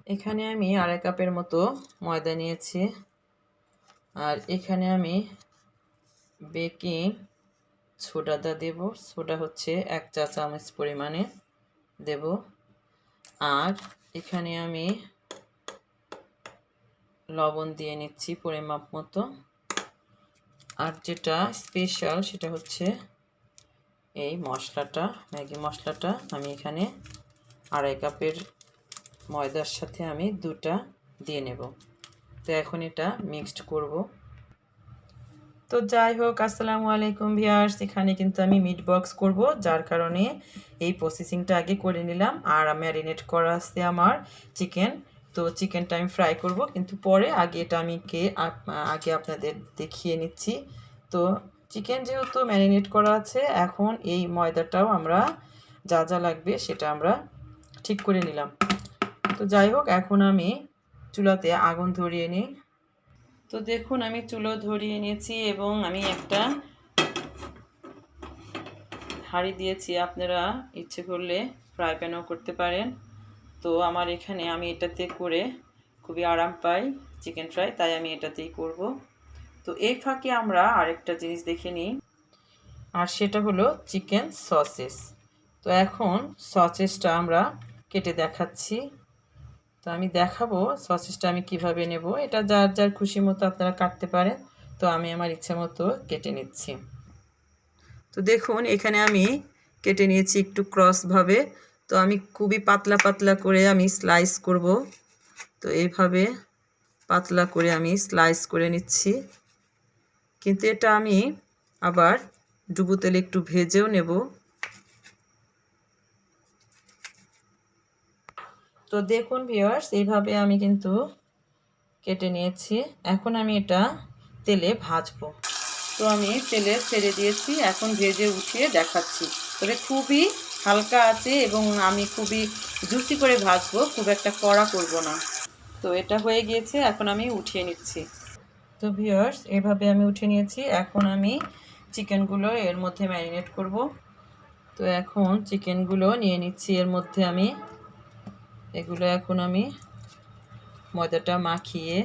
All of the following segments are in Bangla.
এখানে আমি আড়াই কাপের মতো ময়দা নিয়েছি, আর এখানে আমি বেকিং সোডাটা দেব। সোডা হচ্ছে 1 চা চামচ পরিমাণে দেব। আর এখানে আমি লবণ দিয়ে নিচ্ছি পরিমাপ মতো। আর যেটা স্পেশাল সেটা হচ্ছে এই মশলাটা, ম্যাগি মশলাটা আমি এখানে আড়াই কাপের ময়দার সাথে আমি 2টা দিয়ে নেব। তো এখন এটা মিক্সড করব। তো যাই হোক, আসসালামু আলাইকুম ভিউয়ার্স। এখানে কিন্তু আমি মিট বক্স করব, যার কারণে এই প্রসেসিংটা আগে করে নিলাম। আর ম্যারিনেট করা আছে আমার চিকেন। তো চিকেনটা আমি ফ্রাই করব, কিন্তু পরে আগে এটা আমি আগে আপনাদের দেখিয়ে নিচ্ছি। তো চিকেন যেহেতু ম্যারিনেট করা আছে, এখন এই ময়দাটাও আমরা যা যা লাগবে সেটা আমরা ঠিক করে নিলাম। তো যাই হোক, এখন আমি চুলাতে আগুন ধরিয়ে নিই। তো দেখুন, আমি চুলো ধরিয়ে নিয়েছি এবং আমি একটা হাঁড়ি দিয়েছি। আপনারা ইচ্ছে করলে ফ্রাই প্যানও করতে পারেন। তো আমার এখানে আমি এটাতে করে খুবই আরাম পাই চিকেন ফ্রাই, তাই আমি এটাতেই করব। তো এই ফাঁকে আমরা আরেকটা জিনিস দেখে নিই, আর সেটা হলো চিকেন সসেস। তো এখন সসেসটা আমরা কেটে দেখাচ্ছি। তো আমি দেখাবো সসেসটা আমি কিভাবে নেব। এটা যার যার খুশি মতো আপনারা কাটতে পারেন। তো আমি আমার ইচ্ছে মতো কেটে নিচ্ছি। তো দেখুন, এখানে আমি কেটে নিয়েছি একটু ক্রসভাবে। তো আমি খুবই পাতলা পাতলা করে আমি স্লাইস করব। তো এইভাবে পাতলা করে আমি স্লাইস করে নিচ্ছি। কিন্তু এটা আমি আবার ডুবো তেলে একটু ভেজেও নেব। তো দেখুন ভিউয়ার্স, এইভাবে আমি কিন্তু কেটে নিয়েছি। এখন আমি এটা তেলে ভাজবো। তো আমি তেলে ছেড়ে দিয়েছি, এখন ভেজে উঠিয়ে দেখাচ্ছি। তবে খুবই হালকা আছে এবং আমি খুবই জুসি করে ভাজবো, খুব একটা কড়া করব না। তো এটা হয়ে গিয়েছে, এখন আমি উঠিয়ে নিচ্ছি। তো ভিউয়ার্স, এভাবে আমি উঠিয়ে নিয়েছি। এখন আমি চিকেনগুলো এর মধ্যে ম্যারিনেট করব। তো এখন চিকেনগুলো নিয়ে নিচ্ছি এর মধ্যে আমি। এগুলো এখন আমি ময়দাটা মাখিয়ে,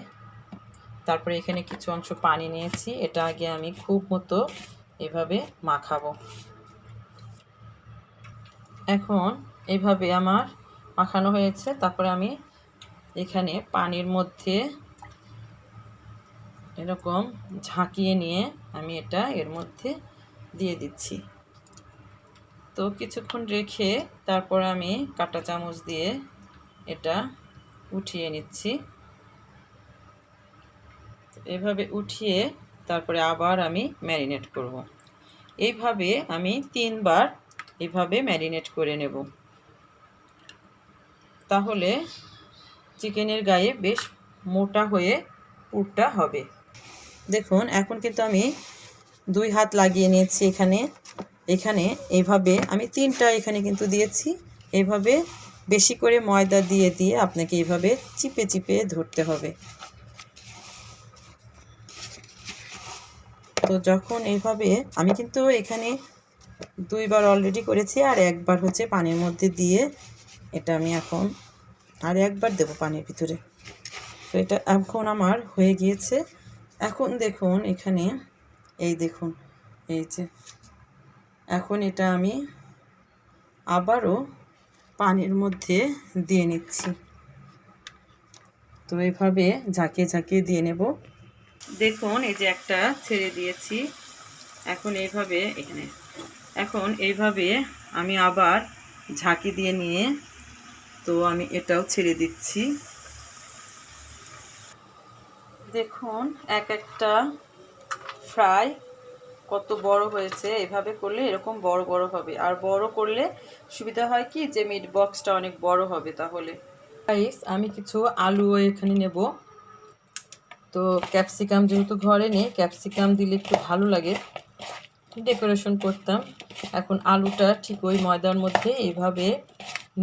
তারপরে এখানে কিছু অংশ পানি নিয়েছি, এটা আগে আমি খুব মতো এভাবে মাখাবো। এখন এইভাবে আমার মাখানো হয়েছে। তারপরে আমি এখানে পানির মধ্যে এরকম ঝাঁকিয়ে নিয়ে আমি এটা এর মধ্যে দিয়ে দিচ্ছি। তো কিছুক্ষণ রেখে তারপর আমি কাঁটা চামচ দিয়ে এটা উঠিয়ে নিচ্ছি। এভাবে উঠিয়ে তারপরে আবার আমি ম্যারিনেট করব। এইভাবে আমি 3 বার এইভাবে ম্যারিনেট করে নেব। তাহলে চিকেনের গায়ে বেশ মোটা হয়ে পুরটা হবে। দেখুন, এখন কিন্তু আমি 2 হাত লাগিয়ে নিয়েছি এখানে এইভাবে আমি 3টা এখানে কিন্তু দিয়েছি। এইভাবে বেশি করে ময়দা দিয়ে দিয়ে আপনাকে এইভাবে চিপে চিপে ধরতে হবে। তো যখন এইভাবে আমি কিন্তু এখানে 2 বার অলরেডি করেছি, আর একবার হচ্ছে পানির মধ্যে দিয়ে এটা আমি এখন আর একবার দেব পানির ভিতরে। তো এটা এখন আমার হয়ে গিয়েছে। এখন দেখুন এখানে, এই দেখুন, এই যে এখন এটা আমি আবারও পানির মধ্যে দিয়ে নিচ্ছি। তো এইভাবে ঝাঁকিয়ে ঝাঁকিয়ে দিয়ে নেব। দেখুন, এই যে একটা ছেড়ে দিয়েছি। এখন এইভাবে আমি আবার ঝাঁকি দিয়ে নিয়ে তো আমি এটাও ছেড়ে দিচ্ছি। দেখুন, এক একটা ফ্রাই কত বড় হয়েছে। এভাবে করলে এরকম বড় বড় হবে, আর বড় করলে সুবিধা হয় কি যে মিট বক্সটা অনেক বড় হবে। তাহলে গাইস, আমি কিছু আলু এখানে নেব। তো ক্যাপসিকাম যেহেতু ঘরে নেই, ক্যাপসিকাম দিলে একটু ভালো লাগে, ডেকোরেশন করতাম। এখন আলুটা ঠিক ওই ময়দার মধ্যে এইভাবে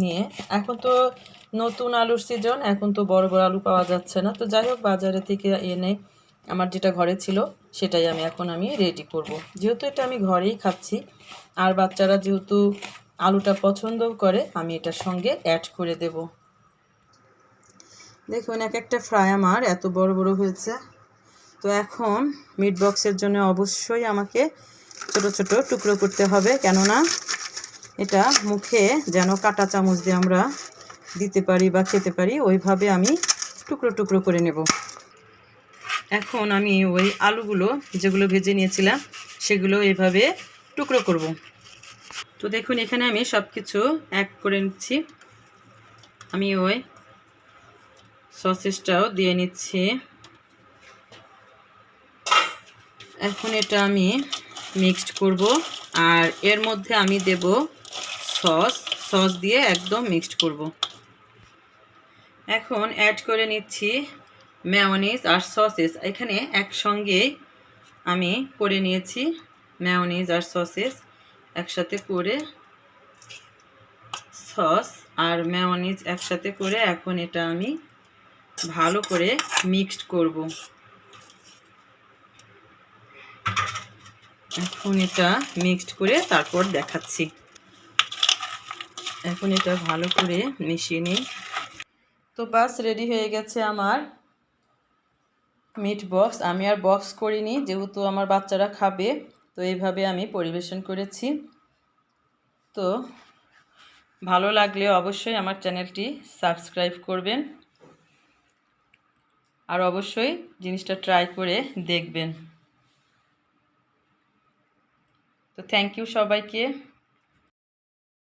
নিয়ে, এখন তো নতুন আলুর সিজন, এখন তো বড় বড় আলু পাওয়া যাচ্ছে না। তো যাই হোক, বাজারে থেকে এনে আমার যেটা ঘরে ছিল সেটাই আমি রেডি করব। যেহেতু এটা আমি ঘরেই খাচ্ছি, আর বাচ্চারা যেহেতু আলুটা পছন্দ করে, আমি এটার সঙ্গে অ্যাড করে দেব। দেখুন এক একটা ফ্রাই আমার এত বড় বড় হয়েছে। তো এখন মিট বক্সের জন্য অবশ্যই আমাকে ছোট ছোট টুকরো করতে হবে, কেননা এটা মুখে যেন কাঁটা চামচ দিয়ে আমরা দিতে পারি বা খেতে পারি, ওইভাবে আমি টুকরো টুকরো করে নেব। এখন আমি ওই আলুগুলো যেগুলো ভেজে নিয়েছিলাম সেগুলো এভাবে টুকরো করব। তো দেখুন এখানে আমি সব কিছু এক করে নিচ্ছি। আমি ওই সসেসটাও দিয়ে নিচ্ছি। এখন এটা আমি মিক্সড করব, আর এর মধ্যে আমি দেব সস দিয়ে একদম মিক্সড করব। এখন অ্যাড করে নিচ্ছি মেয়োনিজ আর সসেস। এখানে একসঙ্গে আমি করে নিয়েছি মেয়োনিজ আর সসেস একসাথে করে, সস আর মেয়োনিজ একসাথে করে এখন এটা আমি ভালো করে মিক্সড করব। এখন এটা মিক্সড করে তারপর দেখাচ্ছি। এখন এটা ভালো করে মিশিয়ে নিই। তো বাস রেডি হয়ে গেছে আমার মিট বক্স। আমি আর বক্স করিনি, যেহেতু আমার বাচ্চারা খাবে, তো এইভাবে আমি পরিবেশন করেছি। তো ভালো লাগলে অবশ্যই আমার চ্যানেলটি সাবস্ক্রাইব করবেন, আর অবশ্যই জিনিসটা ট্রাই করে দেখবেন। তো থ্যাংক ইউ সবাইকে।